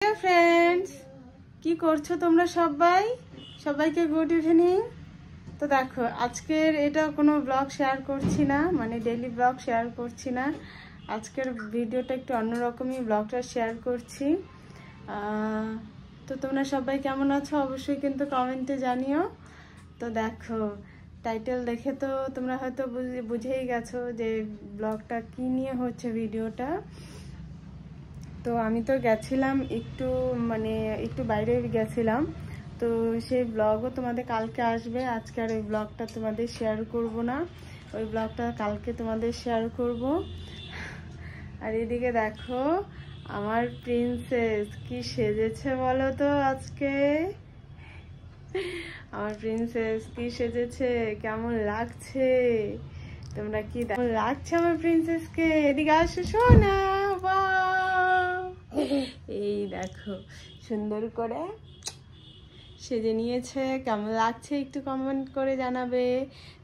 Hello friends, কি করছো তোমরা সবাই? সবাইকে গুড ইভিনিং। তো দেখো, আজকের এটা কোনো ব্লগ শেয়ার করছি না, মানে ডেইলি ব্লগ শেয়ার করছি না। আজকের ভিডিওটা একটু অন্যরকমই, ব্লগটা শেয়ার করছি। তো তোমরা সবাই কেমন আছো অবশ্যই কিন্তু কমেন্টে জানিও। তো দেখো, টাইটেল দেখে তো তোমরা হয়তো বুঝেই গেছো যে ব্লগটা কি নিয়ে হচ্ছে, ভিডিওটা। তো আমি তো গেছিলাম একটু, মানে একটু বাইরে গেছিলাম, তো সেই ব্লগও তোমাদের কালকে আসবে। আজকে আর ওই ব্লগটা তোমাদের শেয়ার করব না, ওই ব্লগটা কালকে তোমাদের শেয়ার করব। আর এদিকে দেখো, আমার প্রিন্সেস কি সেজেছে বলো তো আজকে। আমার প্রিন্সেস কি সেজেছে, কেমন লাগছে তোমরা কি কেমন লাগছে আমার প্রিন্সেসকে? এদিকে আসো শোনা। এই দেখো, সুন্দর করে সেজে নিয়েছে, কেমন লাগছে একটু কমেন্ট করে জানাবে।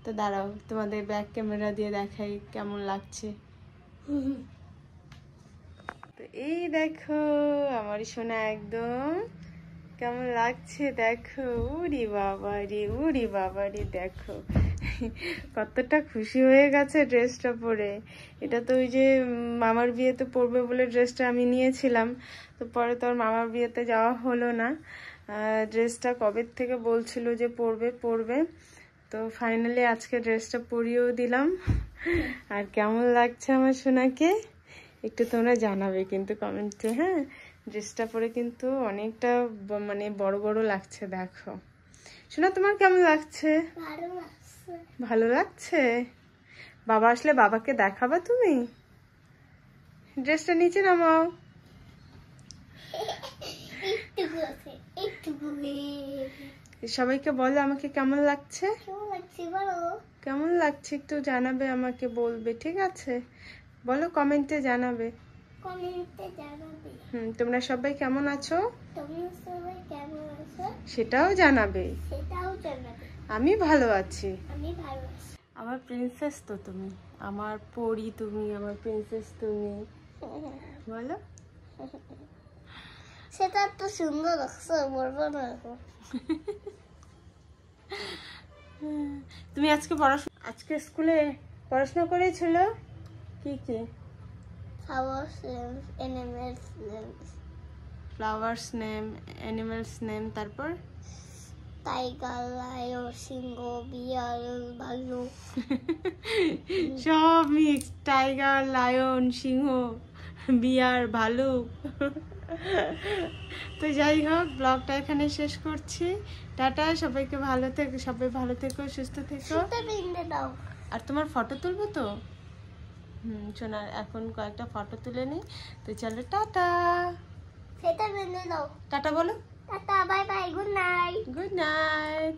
তো দাঁড়াও, তোমাদের ব্যাক ক্যামেরা দিয়ে দেখাই কেমন লাগছে। তো এই দেখো, আমার সোনা একদম কেমন লাগছে দেখো। উরি বাবা রে, উরি বাবা রে, দেখো কতটা খুশি হয়ে গেছে ড্রেসটা পরে। এটা তো ওই যে মামার বিয়েতে পরবে বলে ড্রেসটা আমি নিয়েছিলাম, তো পরে তো আর মামার বিয়েতে যাওয়া হলো না। ড্রেসটা কবে থেকে বলছিল যে পরবে, তো ফাইনালি আজকে ড্রেসটা পরিয়েও দিলাম। আর কেমন লাগছে আমার সোনাকে একটু তোমরা জানাবে কিন্তু কমেন্টে, হ্যাঁ। ড্রেসটা পরে কিন্তু অনেকটা মানে বড় বড় লাগছে। দেখো সোনা, তোমার কেমন লাগছে? ভালো লাগছে। বাবা আসলে বাবাকে দেখাবা তুমি? ড্রেসটা নিচে নামাও। সবাইকে বলো আমাকে কেমন লাগছে। কেমন লাগছে একটু জানাবে, আমাকে বলবে, ঠিক আছে? বলো, কমেন্টে জানাবে। তোমরা সবাই কেমন আছো সেটাও জানাবে। আমি ভালো আছি। আমার প্রিন্সেস তো তুমি, আমার পরি তুমি, আমার প্রিন্সেস তুমি, বলো। সেটা তো সুন্দর লাগছে, বলবো না এখন। তুমি আজকে স্কুলে পড়াশোনা করেছিল কি কি? ফ্লাওয়ার্স নেম, অ্যানিমেলস নেম, তারপর টাইগার, লায়ন, সিংহ, বিড়াল, ভাল্লুক, সব মিক্স। টাইগার, লায়ন, সিংহ, বিয়ার, ভালুক। তো যাই হোক, ব্লগটা এখানে শেষ করছি। টাটা, সবাইকে সবাই ভালো থেকো, সুস্থ থেকো। আর তোমার ফটো তুলবো তো? শোনা, এখন কয়েকটা ফটো তুলে নি। তো চলো, টাটা। সেটা বেঁধে দাও। টাটা বলো। Tata, bye bye, good night. Good night.